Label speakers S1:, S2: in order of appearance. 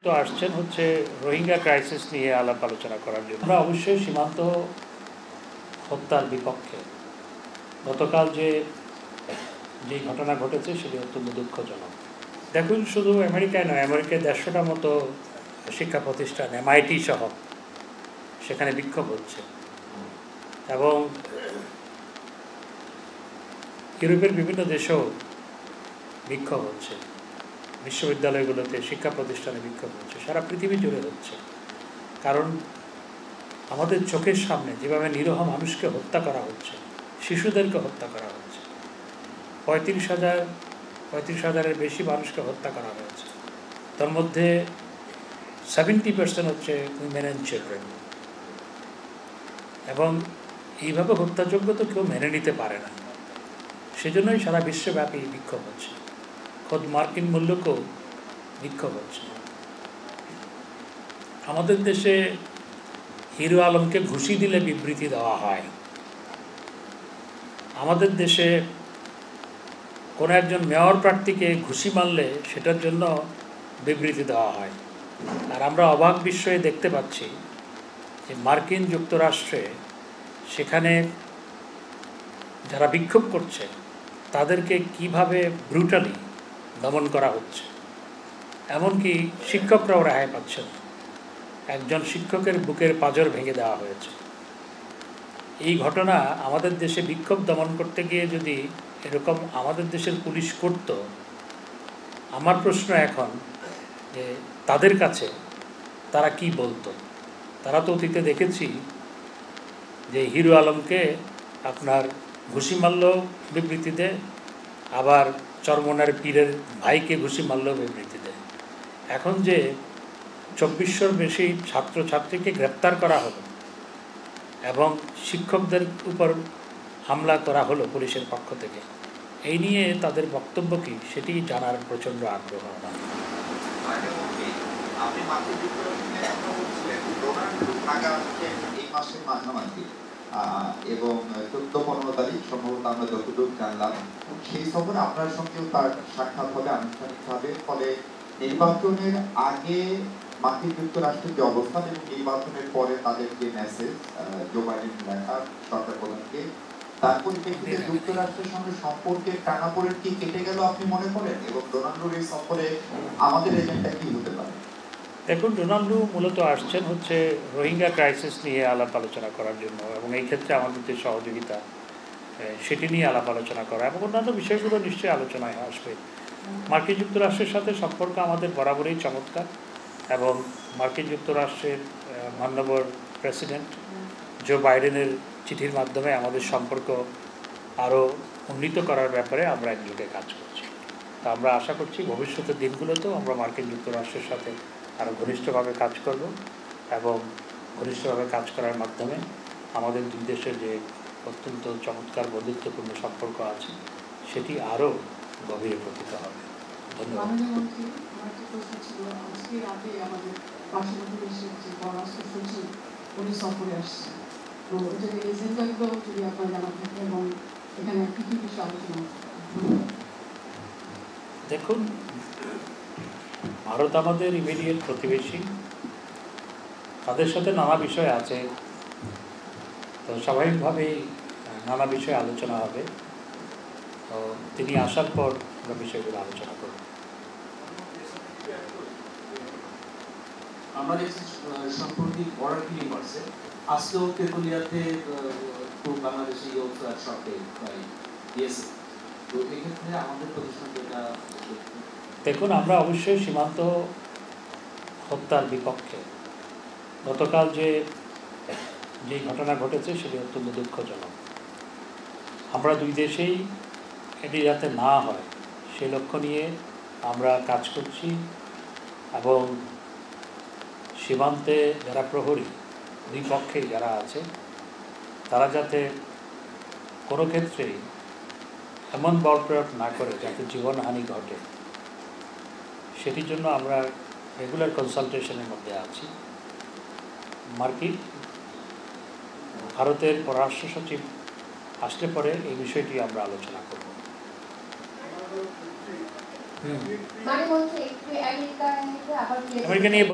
S1: তো আসছেন হচ্ছে রোহিঙ্গা ক্রাইসিস নিয়ে আলাপ আলোচনা করার জন্য। আমরা অবশ্যই সীমান্ত হত্যার বিপক্ষে। গতকাল যে ঘটনা ঘটেছে সেটি অত্যন্ত দুঃখজনক। দেখুন, শুধু আমেরিকায় নয়, আমেরিকায় 150টার মতো শিক্ষা প্রতিষ্ঠান MIT সহ সেখানে বিক্ষোভ হচ্ছে, এবং ইউরোপের বিভিন্ন দেশেও বিক্ষোভ হচ্ছে, বিশ্ববিদ্যালয়গুলোতে শিক্ষা প্রতিষ্ঠানে বিক্ষোভ হচ্ছে, সারা পৃথিবী জুড়ে হচ্ছে। কারণ আমাদের চোখের সামনে যেভাবে নিরীহ মানুষকে হত্যা করা হচ্ছে, শিশুদেরকে হত্যা করা হচ্ছে, 35,000-এর বেশি মানুষকে হত্যা করা হয়েছে। তার মধ্যে 70% হচ্ছে উইমেন অ্যান্ড চিলড্রেন। এবং এইভাবে হত্যাযোগ্য তো কেউ মেনে নিতে পারে না। সেজন্যই সারা বিশ্বব্যাপী বিক্ষোভ হচ্ছে, খোদ মার্কিন মূল্যকেও বিক্ষোভ হচ্ছে। আমাদের দেশে হিরো আলমকে ঘুষি দিলে বিবৃতি দেওয়া হয়। আমাদের দেশে কোনো একজন মেয়র প্রার্থীকে ঘুষি মারলে সেটার জন্য বিবৃতি দেওয়া হয়। আর আমরা অবাক বিস্ময়ে দেখতে পাচ্ছি যে মার্কিন যুক্তরাষ্ট্রে সেখানে যারা বিক্ষোভ করছে তাদেরকে কিভাবে ব্রুটালি দমন করা হচ্ছে। এমনকি শিক্ষকরাও রেহাই পাচ্ছে না। একজন শিক্ষকের বুকের পাঁজর ভেঙে দেওয়া হয়েছে। এই ঘটনা আমাদের দেশে বিক্ষোভ দমন করতে গিয়ে যদি এরকম আমাদের দেশের পুলিশ করত, আমার প্রশ্ন এখন যে তাদের কাছে তারা কি বলতো। তারা তো অতীতে দেখেছি যে হিরো আলমকে আপনার ঘুষি মারলেও বিবৃতি দেয়, আবার চরমনার পীরের ভাইকে ঘুষি মারলেও বিবৃতি দেয়। এখন যে 2400-র বেশি ছাত্রছাত্রীকে গ্রেপ্তার করা হলো এবং শিক্ষকদের উপর হামলা করা হলো পুলিশের পক্ষ থেকে, এই নিয়ে তাদের বক্তব্য কি সেটি জানার প্রচণ্ড আগ্রহ আমার।
S2: এবং 14-15 তারিখ সম্ভবত আমরা যতদূর জানলাম সেই সফরে আপনার সঙ্গেও তার সাক্ষাৎ হবে আনুষ্ঠানিকভাবে। ফলে নির্বাচনের আগে মার্কিন যুক্তরাষ্ট্রের যে অবস্থান এবং নির্বাচনের পরে তাদের যে মেসেজ জো বাইডেন লেখা সরকার প্রধানকে, তার পরিপ্রেক্ষিতে যুক্তরাষ্ট্রের সঙ্গে সম্পর্কের টানাপোড়েন কি কেটে গেল আপনি মনে করেন? এবং ডোনাল্ডোর এই সফরে আমাদের এজেন্ডা কি হতে পারে?
S1: দেখুন, ডোনাল্ডো মূলত আসছেন হচ্ছে রোহিঙ্গা ক্রাইসিস নিয়ে আলাপ আলোচনা করার জন্য, এবং এই ক্ষেত্রে আমাদের যে সহযোগিতা সেটি নিয়ে আলাপ আলোচনা করা এবং অন্যান্য বিষয়গুলো নিশ্চয়ই আলোচনায় আসবে। মার্কিন যুক্তরাষ্ট্রের সাথে সম্পর্ক আমাদের বরাবরই চমৎকার, এবং মার্কিন যুক্তরাষ্ট্রের মাননীয় প্রেসিডেন্ট জো বাইডেনের চিঠির মাধ্যমে আমাদের সম্পর্ক আরও উন্নীত করার ব্যাপারে আমরা একযোগে কাজ করছি। তা আমরা আশা করছি ভবিষ্যতের দিনগুলোতেও আমরা মার্কিন যুক্তরাষ্ট্রের সাথে আরও ঘনিষ্ঠভাবে কাজ করব, এবং ঘনিষ্ঠভাবে কাজ করার মাধ্যমে আমাদের দুই দেশের যে অত্যন্ত চমৎকার বন্ধুত্বপূর্ণ সম্পর্ক আছে সেটি আরও গভীরে প্রকৃত হবে। ধন্যবাদ। দেখুন, ভারত আমাদের ইমিডিয়েট প্রতিবেশী, তাদের সাথে নানা বিষয় আছে, তো স্বাভাবিকভাবেই নানা বিষয়ে আলোচনা হবে। তো তিনি আসার পর আমরা বিষয়গুলো আলোচনা করব।
S3: আমরা দেখছি সম্প্রতি বর্ডার কিলিং করছে, আজকেও তেতুলিয়াতে বাংলাদেশি দিয়েছে। তো এক্ষেত্রে আমাদের প্রতিষ্ঠান যেটা,
S1: দেখুন, আমরা অবশ্যই সীমান্ত হত্যার বিপক্ষে। গতকাল যে ঘটনা ঘটেছে সেটি অত্যন্ত দুঃখজনক। আমরা দুই দেশেই এটি যাতে না হয় সে লক্ষ্য নিয়ে আমরা কাজ করছি, এবং সীমান্তে যারা প্রহরী দুই পক্ষে যারা আছে তারা যাতে কোনো ক্ষেত্রেই এমন বল প্রয়োগ না করে যাতে জীবনহানি ঘটে, সেটির জন্য আমরা রেগুলার কনসালটেশনের মধ্যে আছি। ভারতের পররাষ্ট্র সচিব আসলে পরে এই বিষয়টি আমরা আলোচনা করব। হুম।
S4: মানে বলছে একটু আমেরিকা আবার
S1: আমেরিকা নিয়ে